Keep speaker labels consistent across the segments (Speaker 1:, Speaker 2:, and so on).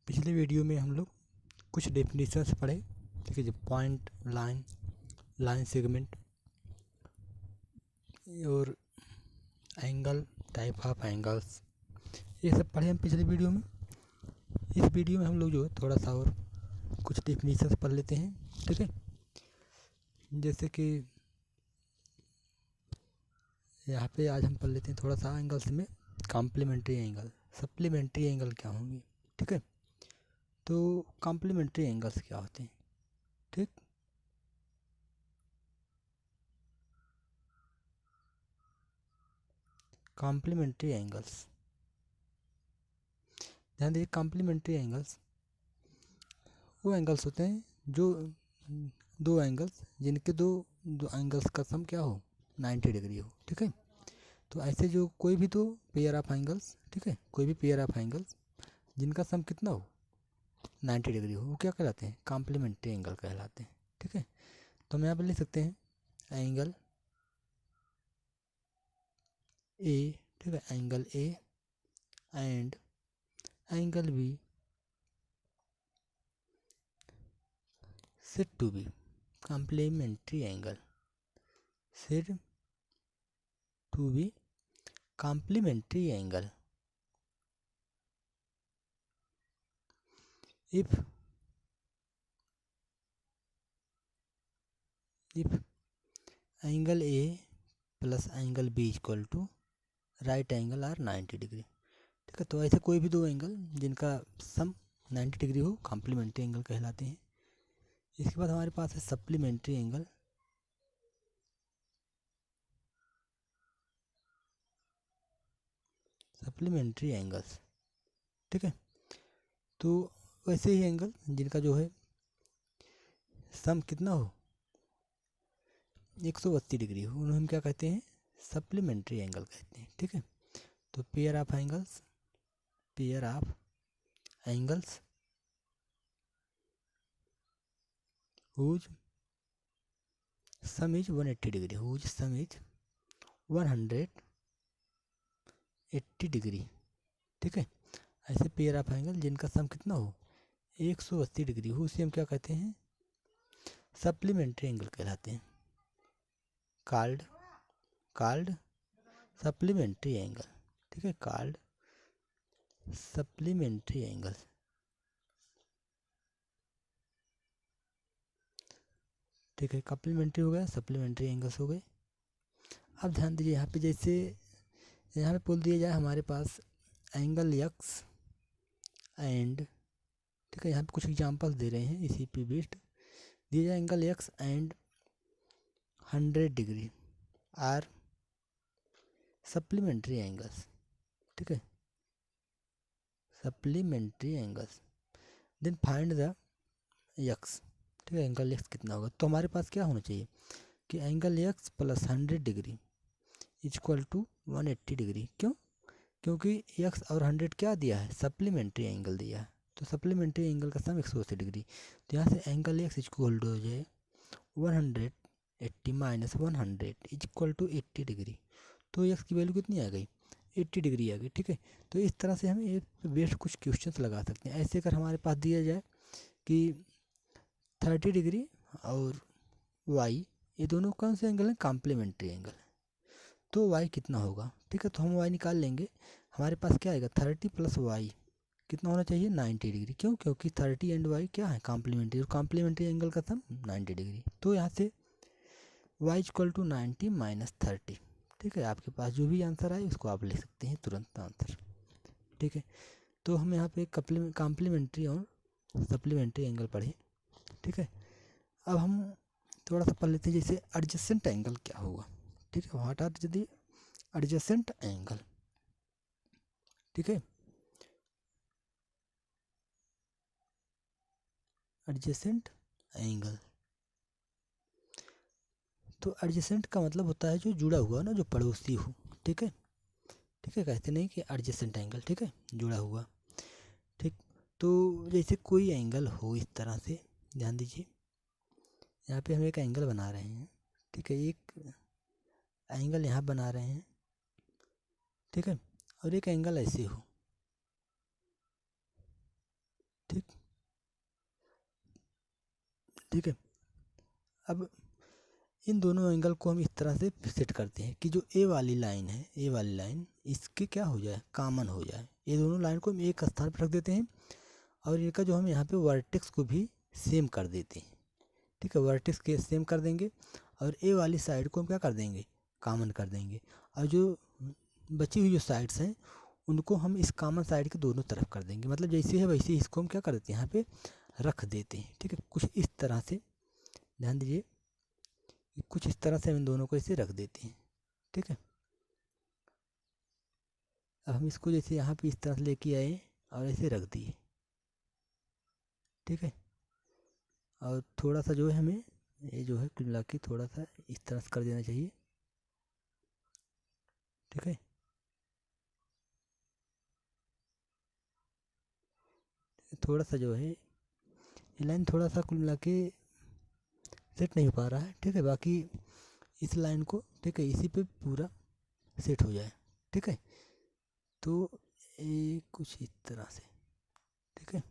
Speaker 1: पिछले वीडियो में हम लोग कुछ डेफिनेशंस पढ़े, ठीक है, जो पॉइंट, लाइन, लाइन सेगमेंट और एंगल, टाइप ऑफ एंगल्स, ये सब पढ़े हम पिछले वीडियो में। इस वीडियो में हम लोग जो है थोड़ा सा और कुछ डेफिनेशंस पढ़ लेते हैं, ठीक है। जैसे कि यहाँ पे आज हम पढ़ लेते हैं थोड़ा सा एंगल्स में कॉम्प्लीमेंट्री एंगल, सप्लीमेंट्री एंगल क्या होंगे, ठीक है। तो कॉम्प्लीमेंट्री एंगल्स क्या होते हैं, ठीक। कॉम्प्लीमेंट्री एंगल्स, ध्यान दीजिए, कॉम्प्लीमेंट्री एंगल्स वो एंगल्स होते हैं जो दो एंगल्स जिनके दो दो एंगल्स का सम क्या हो, 90 डिग्री हो, ठीक है। तो ऐसे जो कोई भी दो पेयर ऑफ एंगल्स, ठीक है, कोई भी पेयर ऑफ एंगल्स जिनका सम कितना हो, 90 डिग्री हो, वो क्या कहलाते हैं, कॉम्प्लीमेंट्री एंगल कहलाते हैं, ठीक है। तो हम यहाँ पर लिख सकते हैं एंगल ए, ठीक है, angle A and angle B said to be complementary angle, said to be complementary angle if angle A plus angle B equal to right angle or 90 degree, ठीक है। तो ऐसे कोई भी दो एंगल जिनका सम 90 डिग्री हो कॉम्प्लीमेंट्री एंगल कहलाते हैं। इसके बाद हमारे पास है सप्लीमेंट्री एंगल, सप्लीमेंट्री एंगल्स, ठीक है। तो वैसे ही एंगल जिनका जो है सम कितना हो, 180 डिग्री हो, उन्हें हम क्या कहते हैं, सप्लीमेंट्री एंगल कहते हैं, ठीक है। तो pair of angles, pair of angles whose sum is 180 degree, whose sum is 180 degree, ठीक है। ऐसे पेयर ऑफ एंगल जिनका सम कितना हो, 180 डिग्री हो, उसे हम क्या कहते हैं, सप्लीमेंट्री एंगल कहलाते हैं, कॉल्ड सप्लीमेंट्री एंगल, ठीक है, कॉल्ड सप्लीमेंट्री एंगल, ठीक है। कॉम्प्लीमेंट्री हो गया, सप्लीमेंट्री एंगल्स हो गए। अब ध्यान दीजिए यहाँ पे, जैसे यहाँ पे बोल दिया जाए हमारे पास एंगल एक्स एंड, ठीक है, यहाँ पे कुछ एग्जांपल्स दे रहे हैं, इसी पे बेस्ड दिया जाए angle X and 100 degree are supplementary angles, ठीक है, supplementary angles, then find the X, ठीक है, एंगल एक्स कितना होगा। तो हमारे पास क्या होना चाहिए कि angle X plus 100 degree equal to 180 degree, क्यों, क्योंकि एक्स और 100 क्या दिया है, सप्लीमेंट्री एंगल दिया है। तो सप्लीमेंट्री एंगल का सम 180 डिग्री, तो यहाँ से एंगल एक्स इक्वल टू हो जाए 180 माइनस 100 इक्वल टू 80 डिग्री। तो एक्स की वैल्यू कितनी आ गई, 80 डिग्री आ गई, ठीक है। तो इस तरह से हम एक बेस्ट कुछ क्वेश्चंस लगा सकते हैं। ऐसे अगर हमारे पास दिया जाए कि 30 डिग्री और वाई, ये दोनों कौन से एंगल हैं, कॉम्प्लीमेंट्री एंगल, तो वाई कितना होगा, ठीक है। तो हम वाई निकाल लेंगे, हमारे पास क्या आएगा, 30 प्लस वाई कितना होना चाहिए, 90 डिग्री, क्यों, क्योंकि 30 एंड वाई क्या है, कॉम्प्लीमेंट्री, और कॉम्प्लीमेंट्री एंगल का सम 90 डिग्री। तो यहाँ से वाई इक्वल टू 90 माइनस 30, ठीक है। आपके पास जो भी आंसर आए उसको आप लिख सकते हैं तुरंत आंसर, ठीक है। तो हम यहाँ पे कॉम्प्लीमेंट्री और सप्लीमेंट्री एंगल पढ़े, ठीक है। अब हम थोड़ा सा पढ़ लेते हैं, जैसे एडजेसेंट एंगल क्या होगा, ठीक है, what are the adjacent angle, ठीक है। एडजेसेंट एंगल, तो एडजेसेंट का मतलब होता है जो जुड़ा हुआ ना, जो पड़ोसी हो, ठीक है, ठीक है, कहते नहीं कि एडजेसेंट एंगल, ठीक है, जुड़ा हुआ, ठीक। तो जैसे कोई एंगल हो इस तरह से, ध्यान दीजिए, यहाँ पे हम एक एंगल बना रहे हैं, ठीक है, एक एंगल यहाँ बना रहे हैं, ठीक है, और एक एंगल ऐसे हो, ठीक है। अब इन दोनों एंगल को हम इस तरह से सेट करते हैं कि जो ए वाली लाइन है, ए वाली लाइन इसके क्या हो जाए, कॉमन हो जाए। ये दोनों लाइन को हम एक स्थान पर रख देते हैं और इनका जो हम यहाँ पे वर्टेक्स को भी सेम कर देते हैं, ठीक है। वर्टेक्स के सेम कर देंगे और ए वाली साइड को हम क्या कर देंगे, कॉमन कर देंगे। और जो बची हुई जो साइड्स हैं उनको हम इस कॉमन साइड के दोनों तरफ कर देंगे, मतलब जैसे है वैसे ही इसको हम क्या कर देते हैं, यहाँ पे रख देते हैं, ठीक है। कुछ इस तरह से ध्यान दीजिए, कुछ इस तरह से हम इन दोनों को ऐसे रख देते हैं, ठीक है। अब हम इसको जैसे यहाँ पे इस तरह से लेके आए और ऐसे रख दिए, ठीक है। और थोड़ा सा जो है हमें ये जो है कुल मिला के थोड़ा सा इस तरह से कर देना चाहिए, ठीक है। थोड़ा सा जो है ये लाइन थोड़ा सा कुल मिला के सेट नहीं हो पा रहा है, ठीक है। बाकी इस लाइन को, ठीक है, इसी पे पूरा सेट हो जाए, ठीक है। तो ये कुछ इस तरह से, ठीक है।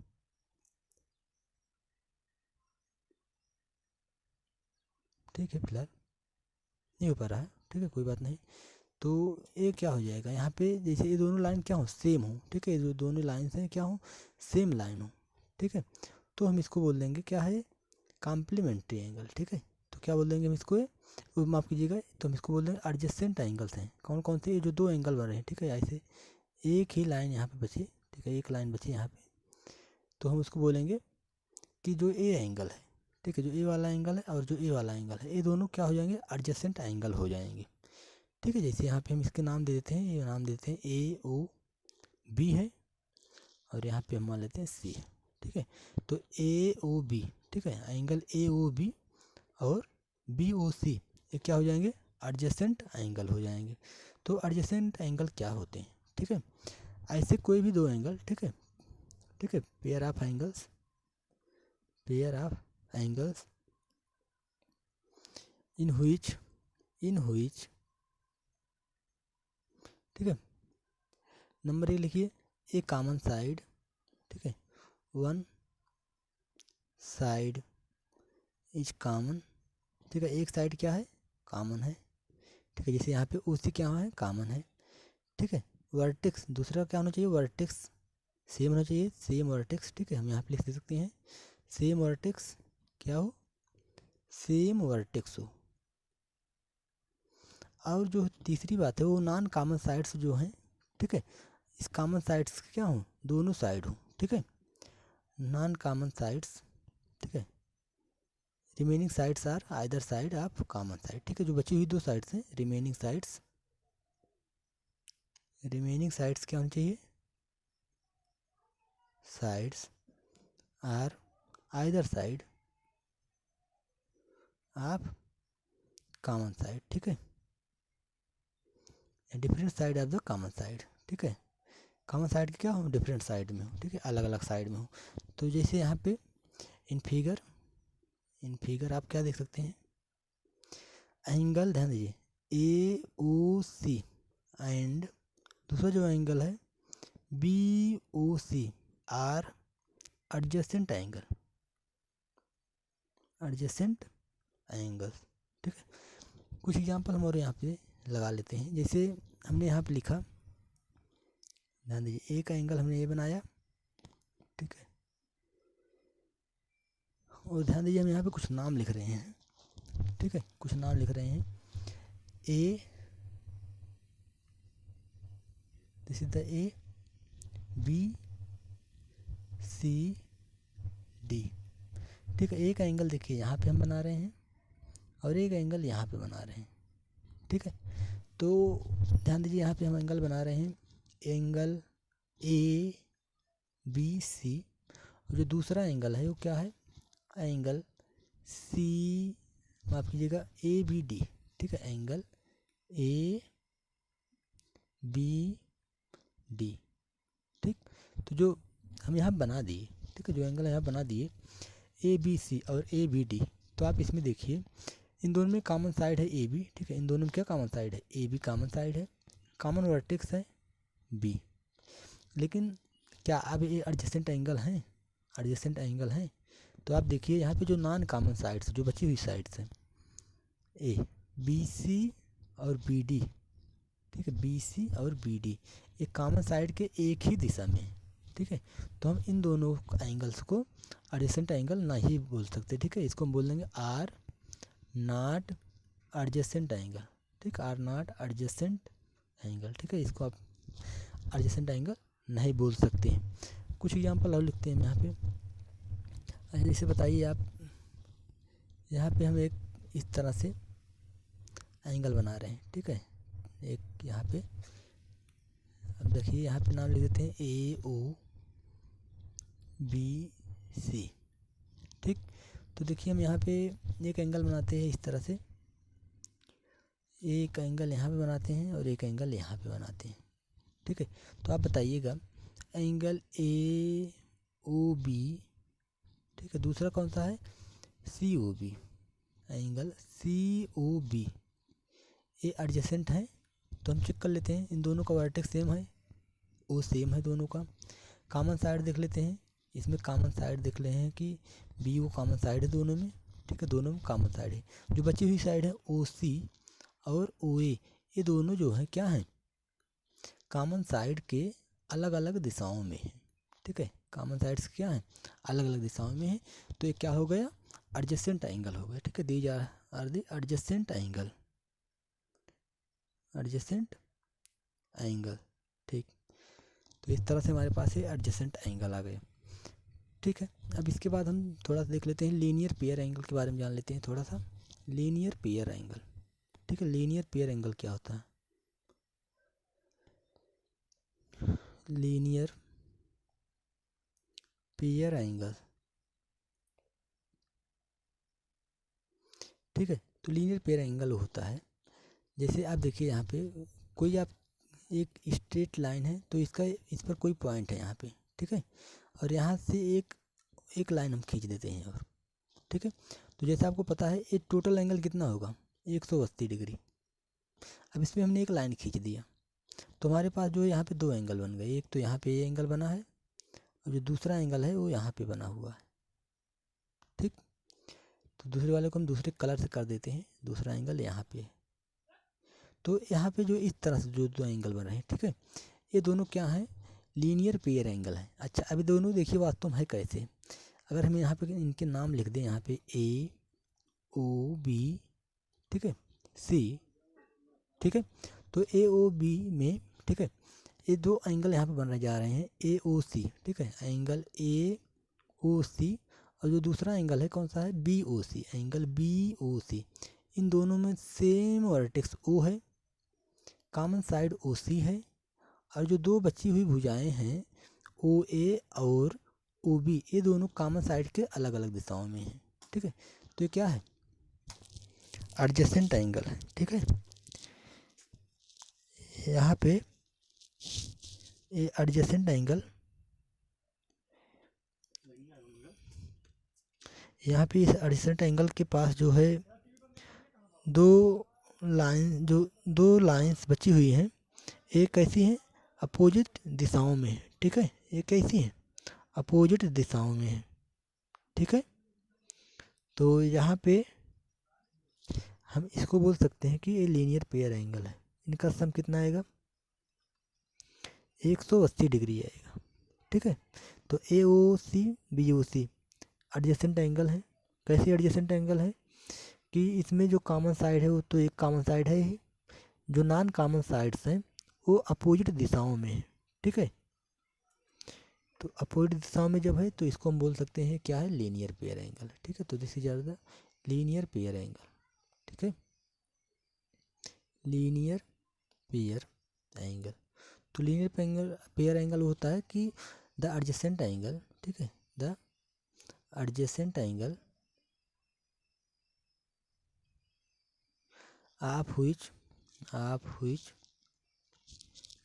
Speaker 1: ठीक है, फिलहाल नहीं हो पा रहा है, ठीक है, कोई बात नहीं। तो ये क्या हो जाएगा, यहाँ पे जैसे ये दोनों लाइन क्या हो, सेम हो, ठीक है। ये जो दोनों लाइन हैं क्या हो, सेम लाइन हो, ठीक है। तो हम इसको बोल देंगे क्या है, कॉम्प्लीमेंट्री एंगल, ठीक है। तो क्या बोल देंगे हम इसको, माफ़ कीजिएगा, तो हम इसको बोल देंगे एडजेसेंट एंगल्स हैं। कौन कौन से, ये जो दो एंगल बन रहे हैं, ठीक है। ऐसे एक ही लाइन यहाँ पे बची, ठीक है, एक लाइन बची यहाँ पे, तो हम उसको बोलेंगे कि जो ए एंगल है, ठीक है, जो ए वाला एंगल है और जो ए वाला एंगल है, ये दोनों क्या हो जाएंगे, एडजेसेंट एंगल हो जाएंगे, ठीक है। जैसे यहाँ पे हम इसके नाम दे देते हैं, ये नाम देते हैं ए ओ बी है और यहाँ पे हम मान लेते हैं सी है, ठीक है। तो ए ओ बी, ठीक है, एंगल ए ओ बी और बी ओ सी ये क्या हो जाएंगे, एडजेसेंट एंगल हो जाएंगे। तो एडजेसेंट एंगल क्या होते हैं, ठीक है। ऐसे कोई भी दो एंगल, ठीक है, ठीक है, pair of angles, pair of angles in which, ठीक है। नंबर एक लिखिए, ए कॉमन साइड, ठीक है, वन साइड इज कॉमन, ठीक है। एक साइड क्या है, कॉमन है, ठीक है। जैसे यहाँ पे उसी क्या है, कॉमन है, ठीक है। वर्टेक्स दूसरा क्या होना चाहिए, वर्टेक्स सेम होना चाहिए, सेम वर्टेक्स, ठीक है। हम यहाँ पे लिख दे सकते हैं सेम वर्टेक्स क्या हो, सेम वर्टेक्स हो। और जो तीसरी बात है वो नॉन कॉमन साइड्स जो हैं, ठीक है, इस कॉमन साइड्स क्या हो, दोनों साइड हो, ठीक है। नॉन कॉमन साइड्स, ठीक है, remaining sides are either side of common side, ठीक है। जो बची हुई दो साइड्स हैं, रिमेनिंग साइड्स क्या होनी चाहिए, sides are either side of common side, ठीक है, different side of the common side, ठीक है। कॉमन साइड के क्या हो, डिफरेंट साइड में हो, ठीक है, अलग अलग साइड में हो। तो जैसे यहाँ पे इन फिगर आप क्या देख सकते हैं, एंगल ध्यान दीजिए ए ओ सी एंड दूसरा जो एंगल है B O C are adjacent angles, ठीक है। कुछ एग्जांपल हम और यहाँ पे लगा लेते हैं। जैसे हमने यहाँ पे लिखा, ध्यान दीजिए, एक एंगल हमने ये बनाया, ठीक है, और ध्यान दीजिए हम यहाँ पे कुछ नाम लिख रहे हैं, ठीक है, कुछ नाम लिख रहे हैं, A, this is the A, B, C, D, ठीक है। एक एंगल देखिए यहाँ पे हम बना रहे हैं और एक एंगल यहाँ पे बना रहे हैं, ठीक है। तो ध्यान दीजिए यहाँ पे हम एंगल बना रहे हैं, एंगल ए बी सी, और जो दूसरा एंगल है वो क्या है, एंगल सी, माफ़ कीजिएगा, ए बी डी, ठीक है, एंगल ए बी डी, ठीक। तो जो हम यहाँ बना दिए, ठीक है, जो एंगल यहाँ बना दिए ए बी सी और ए बी डी, तो आप इसमें देखिए इन दोनों में कॉमन साइड है ए बी, ठीक है। इन दोनों में क्या कॉमन साइड है, ए बी कॉमन साइड है, कॉमन वर्टेक्स है बी। लेकिन क्या अब ये एडजेसेंट एंगल हैं, तो आप देखिए यहाँ पे जो नॉन कॉमन साइड्स, जो बची हुई साइड्स हैं, ए बी सी और बी डी, ठीक है, बी सी और बी डी एक कॉमन साइड के एक ही दिशा में, ठीक है। तो हम इन दोनों एंगल्स को एडजेसेंट एंगल नहीं बोल सकते, ठीक है। इसको हम बोल देंगे आर नॉट एडजेसेंट एंगल, ठीक, आर नॉट एडजेसेंट एंगल, ठीक है। इसको आप एडजेसेंट एंगल नहीं बोल सकते हैं। कुछ एग्जांपल और लिखते हैं हम यहाँ पे। जैसे बताइए आप, यहाँ पे हम एक इस तरह से एंगल बना रहे हैं, ठीक है। एक यहाँ पे, अब देखिए यहाँ पे नाम लिख देते हैं ए ओ बी सी, ठीक। तो देखिए हम यहाँ पे एक एंगल बनाते हैं इस तरह से, एक एंगल यहाँ पे बनाते हैं और एक एंगल यहाँ पे बनाते हैं, ठीक है। तो आप बताइएगा एंगल ए ओ बी, ठीक है, दूसरा कौन सा है C O B, angle C O B, ये एडजेसेंट है। तो हम चेक कर लेते हैं इन दोनों का वर्टेक्स सेम है, ओ सेम है दोनों का। कॉमन साइड देख लेते हैं, इसमें कॉमन साइड देख रहे हैं कि बी ओ कॉमन साइड है दोनों में, ठीक है, दोनों में कॉमन साइड है। जो बची हुई साइड है ओ सी और ओ ए, ये दोनों जो है क्या हैं, कॉमन साइड के अलग अलग दिशाओं में है, ठीक है। कॉमन साइड्स क्या हैं, अलग अलग दिशाओं में है। तो ये क्या हो गया, एडजेसेंट एंगल हो गया, ठीक है। These are the adjacent angle, adjacent angle, ठीक। तो इस तरह से हमारे पास ये एडजेसेंट एंगल आ गए, ठीक है। अब इसके बाद हम थोड़ा सा देख लेते हैं लीनियर पेयर एंगल के बारे में जान लेते हैं थोड़ा सा। लीनियर पेयर एंगल, ठीक है, लीनियर पेयर एंगल क्या होता है, लीनियर पेयर एंगल, ठीक है। तो लीनियर पेयर एंगल होता है, जैसे आप देखिए यहाँ पे कोई आप एक स्ट्रेट लाइन है, तो इसका इस पर कोई पॉइंट है यहाँ पे, ठीक है, और यहाँ से एक लाइन हम खींच देते हैं और, ठीक है। तो जैसे आपको पता है ये टोटल एंगल कितना होगा 180 डिग्री। अब इसमें हमने एक लाइन खींच दिया, तो हमारे पास जो है यहाँ पे दो एंगल बन गए, एक तो यहाँ पे ये एंगल बना है और जो दूसरा एंगल है वो यहाँ पे बना हुआ है, ठीक। तो दूसरे वाले को हम दूसरे कलर से कर देते हैं, दूसरा एंगल यहाँ पे है। तो यहाँ पे जो इस तरह से जो दो एंगल बन रहे हैं, ठीक है, ये दोनों क्या हैं, लीनियर पेयर एंगल है। अच्छा, अभी दोनों देखिए वास्तव में है कैसे, अगर हम यहाँ पे इनके नाम लिख दें, यहाँ पे ए ओ बी, ठीक है, सी, ठीक है। तो ए ओ बी में, ठीक है, ये दो एंगल यहाँ पे बनने जा रहे हैं ए ओ सी, ठीक है, एंगल ए ओ सी, और जो दूसरा एंगल है कौन सा है बी ओ सी, एंगल बी ओ सी। इन दोनों में सेम वर्टेक्स ओ है, कॉमन साइड ओ सी है, और जो दो बची हुई भुजाएं हैं ओ ए और ओ बी, ये दोनों कॉमन साइड के अलग अलग दिशाओं में हैं, ठीक है। तो ये क्या है, एडजेसेंट एंगल है, ठीक है। यहाँ पे ये एडजेसेंट एंगल, यहाँ पे इस एडजेसेंट एंगल के पास जो है दो लाइंस बची हुई हैं, एक कैसी है अपोजिट दिशाओं में है, ठीक है, एक कैसी है अपोजिट दिशाओं में है, ठीक है। तो यहाँ पे हम इसको बोल सकते हैं कि ये लीनियर पेयर एंगल है। इनका सम कितना आएगा 180 डिग्री आएगा, ठीक है। तो ए ओ सी बी ओ सी एडजेसेंट एंगल है। कैसी एडजेसेंट एंगल है कि इसमें जो कॉमन साइड है वो तो एक कॉमन साइड है ही, जो नॉन कॉमन साइड्स हैं वो अपोजिट दिशाओं में है, ठीक है। तो अपोजिट दिशाओं में जब है तो इसको हम बोल सकते हैं क्या है लीनियर पेयर एंगल, ठीक है। तो this is the linear pair angle, ठीक है, लीनियर पेयर एंगल। तो लीनियर पेयर एंगल होता है कि द एडजेसेंट एंगल, ठीक है, the adjacent angle of which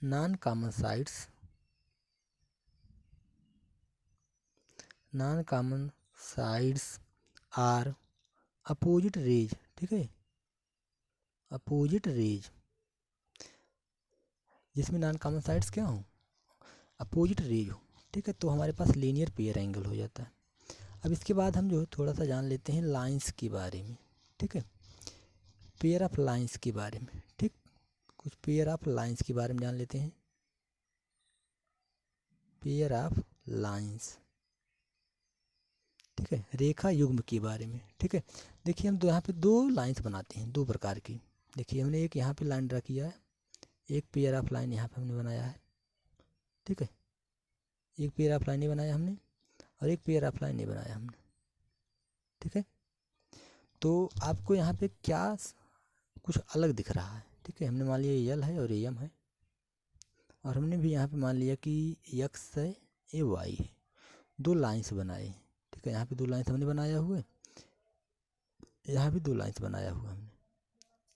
Speaker 1: non common sides are opposite rays, ठीक है, अपोजिट रेज, जिसमें नॉन कॉमन साइड्स क्या हो अपोजिट रेज हो, ठीक है। तो हमारे पास लीनियर पेयर एंगल हो जाता है। अब इसके बाद हम जो है थोड़ा सा जान लेते हैं लाइंस के बारे में, ठीक है, पेयर ऑफ लाइंस के बारे में, ठीक, कुछ पेयर ऑफ लाइंस के बारे में जान लेते हैं। पेयर ऑफ लाइंस, ठीक है, रेखा युग्म के बारे में, ठीक है। देखिए हम यहाँ पे दो लाइंस बनाते हैं, दो प्रकार की। देखिए हमने एक यहाँ पे लाइन ड्रा किया है, एक पेयर ऑफ लाइन यहाँ पे हमने बनाया है, ठीक है, एक पेयर ऑफ लाइन नहीं बनाया हमने और एक पेयर ऑफ लाइन नहीं बनाया हमने, ठीक है। तो आपको यहाँ पे क्या कुछ अलग दिख रहा है, ठीक है। हमने मान लिया ये यल है और ये एम है, और हमने भी यहाँ पे मान लिया कि एक्स है ये वाई है, दो लाइंस बनाए, ठीक है। यहाँ पे दो लाइंस हमने बनाया हुआ है, यहाँ भी दो लाइंस बनाया हुआ हमने,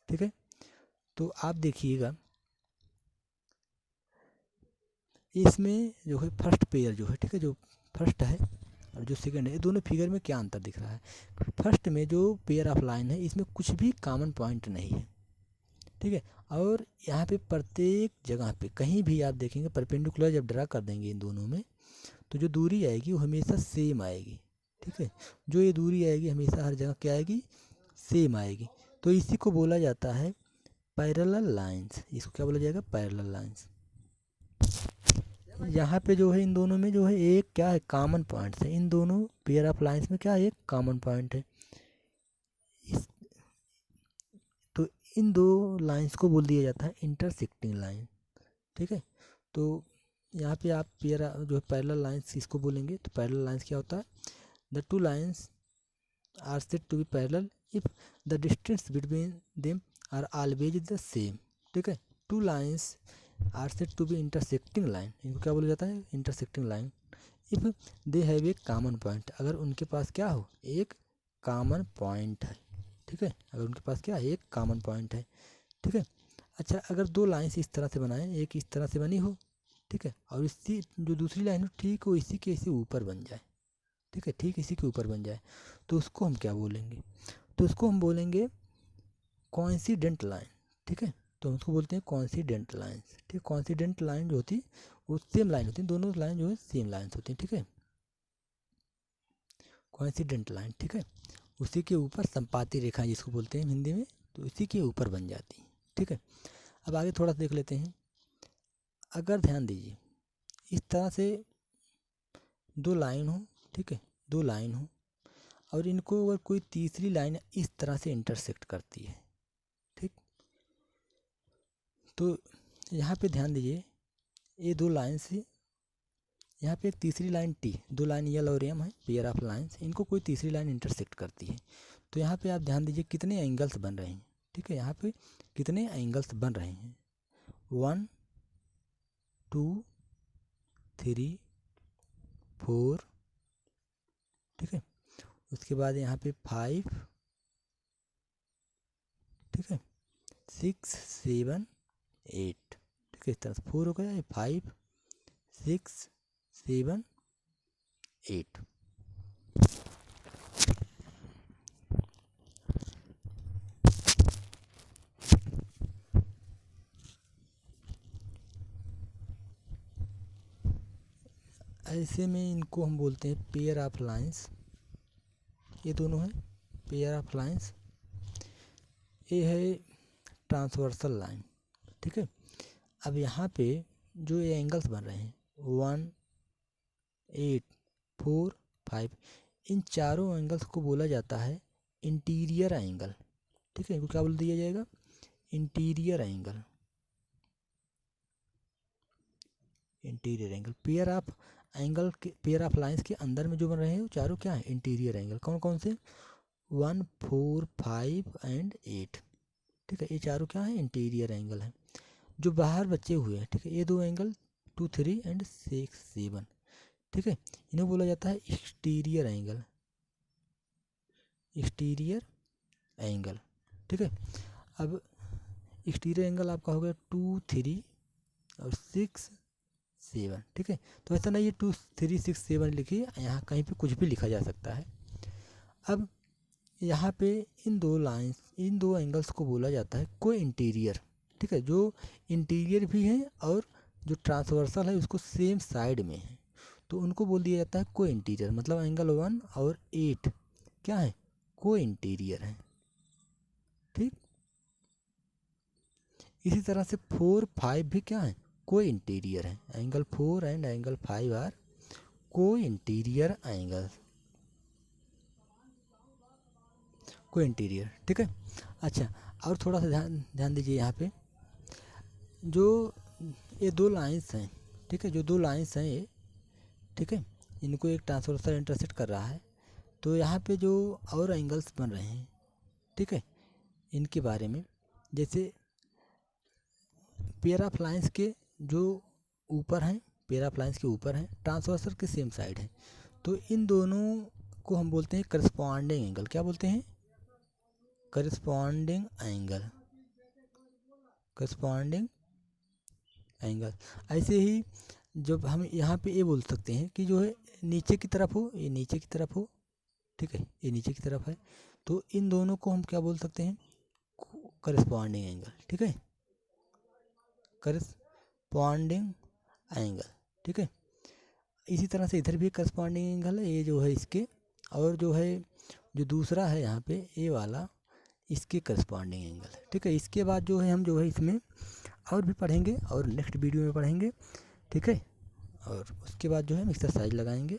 Speaker 1: ठीक है। तो आप देखिएगा इसमें जो है फर्स्ट पेयर जो है, ठीक है, जो फर्स्ट है और जो सेकंड है, ये दोनों फिगर में क्या अंतर दिख रहा है। फर्स्ट में जो पेयर ऑफ लाइन है इसमें कुछ भी कॉमन पॉइंट नहीं है, ठीक है। और यहाँ पे प्रत्येक जगह पे कहीं भी आप देखेंगे परपेंडिकुलर जब ड्रा कर देंगे इन दोनों में, तो जो दूरी आएगी वो हमेशा सेम आएगी, ठीक है। जो ये दूरी आएगी हमेशा हर जगह क्या आएगी, सेम आएगी। तो इसी को बोला जाता है पैरेलल लाइंस, इसको क्या बोला जाएगा, पैरेलल लाइंस। यहाँ पे जो है इन दोनों में जो है एक क्या है, कॉमन पॉइंट्स है, इन दोनों पेयर ऑफ लाइंस में क्या है, एक कॉमन पॉइंट है। इस तो इन दो लाइंस को बोल दिया जाता है इंटरसेक्टिंग लाइन, ठीक है। तो यहाँ पे आप पेयर जो है पैरेलल लाइंस इसको बोलेंगे, तो पैरेलल लाइंस क्या होता है, the two lines are said to be parallel if the distance between them are always the same, ठीक है। Two lines are said to be intersecting line, इनको क्या बोला जाता है, intersecting line, if they have a common point, अगर उनके पास क्या हो, एक कॉमन पॉइंट है, ठीक है, अगर उनके पास क्या है, एक कॉमन पॉइंट है, ठीक है। अच्छा अगर दो लाइंस इस तरह से बनाएं, एक इस तरह से बनी हो, ठीक है, और इसी जो दूसरी लाइन हो ठीक वो इसी के इसी ऊपर बन जाए, ठीक है, ठीक इसी के ऊपर बन जाए, तो उसको हम क्या बोलेंगे, तो उसको हम बोलेंगे कोइंसिडेंट लाइन, ठीक है। तो उसको बोलते हैं कोइंसिडेंट लाइंस, ठीक है। कोइंसिडेंट लाइन जो होती है वो सेम लाइन होती है, दोनों लाइन जो है सेम लाइन्स होती हैं, ठीक है, कोइंसिडेंट लाइन, ठीक है। उसी के ऊपर संपाती रेखा जिसको बोलते हैं हिंदी में, तो उसी के ऊपर बन जाती है, ठीक है। अब आगे थोड़ा सा देख लेते हैं। अगर ध्यान दीजिए इस तरह से दो लाइन हो, ठीक है, दो लाइन हो और इनको अगर कोई तीसरी लाइन इस तरह से इंटरसेक्ट करती है, ठीक, तो यहाँ पे ध्यान दीजिए ये दो लाइन से यहाँ पे एक तीसरी लाइन टी, दो लाइन यल और एम है पेयर ऑफ लाइंस, इनको कोई तीसरी लाइन इंटरसेक्ट करती है, तो यहाँ पे आप ध्यान दीजिए कितने एंगल्स बन रहे हैं, ठीक है, यहाँ पे कितने एंगल्स बन रहे हैं, 1 2 3 4, ठीक है, उसके बाद यहाँ पे 5, ठीक है, 6 7 8, ठीक है, इस तरह से 4 हो गया, ये 5 6 7 8। ऐसे में इनको हम बोलते हैं पेयर ऑफ लाइंस, ये दोनों हैं पेयर ऑफ लाइंस, ये है ट्रांसवर्सल लाइन, ठीक है। अब यहाँ पे जो ये एंगल्स बन रहे हैं 1 8 4 5, इन चारों एंगल्स को बोला जाता है इंटीरियर एंगल, ठीक है, इनको क्या बोल दिया जाएगा, interior angle, interior angle. Pair of angle के पेयर ऑफ लाइंस के अंदर में जो बन रहे हैं वो चारों क्या है, इंटीरियर एंगल। कौन कौन से, 1 4 5 एंड 8, ठीक है, ये चारों क्या है, इंटीरियर एंगल है। जो बाहर बचे हुए हैं, ठीक है, ये दो एंगल 2 3 एंड 6 7, ठीक है, इन्हें बोला जाता है एक्सटीरियर एंगल, एक्सटीरियर एंगल, ठीक है। अब एक्सटीरियर एंगल आपका हो गया 2 3 और 6 7, ठीक है। तो ऐसा नहीं है 2 3 6 7 लिखिए, यहाँ कहीं पे कुछ भी लिखा जा सकता है। अब यहाँ पे इन दो लाइंस इन दो एंगल्स को बोला जाता है को इंटीरियर, ठीक है, जो इंटीरियर भी है और जो ट्रांसवर्सल है उसको सेम साइड में है, तो उनको बोल दिया जाता है को इंटीरियर, मतलब एंगल 1 और 8 क्या है, को इंटीरियर है। ठीक, इसी तरह से 4, 5 भी क्या है, को इंटीरियर है। एंगल 4 एंड एंगल 5 आर को इंटीरियर एंगल, को इंटीरियर। ठीक है। अच्छा, और थोड़ा सा ध्यान ध्यान दीजिए यहाँ पे, जो ये दो लाइंस हैं, ठीक है, जो दो लाइंस हैं ये, ठीक है, इनको एक ट्रांसवर्सल इंटरसेक्ट कर रहा है। तो यहाँ पे जो और एंगल्स बन रहे हैं, ठीक है, इनके बारे में, जैसे पेयर ऑफ लाइंस के जो ऊपर हैं, पेयर ऑफ लाइंस के ऊपर हैं, ट्रांसवर्सल के सेम साइड है, तो इन दोनों को हम बोलते हैं करस्पॉन्डिंग एंगल। क्या बोलते हैं, करस्पॉन्डिंग एंगल, करस्पॉन्डिंग एंगल। ऐसे ही जब हम यहाँ पे ये बोल सकते हैं कि जो है नीचे की तरफ हो, ये नीचे की तरफ हो, ठीक है, ये नीचे की तरफ है, तो इन दोनों को हम क्या बोल सकते हैं, करस्पॉन्डिंग एंगल। ठीक है, करस्पॉन्डिंग एंगल। ठीक है, इसी तरह से इधर भी करस्पॉन्डिंग एंगल है, ये जो है इसके, और जो है जो दूसरा है यहाँ पे ये वाला, इसके करस्पॉन्डिंग एंगल। ठीक है, इसके बाद जो है हम जो है इसमें और भी पढ़ेंगे और नेक्स्ट वीडियो में पढ़ेंगे। ठीक है, और उसके बाद जो है हम एक्सरसाइज लगाएंगे।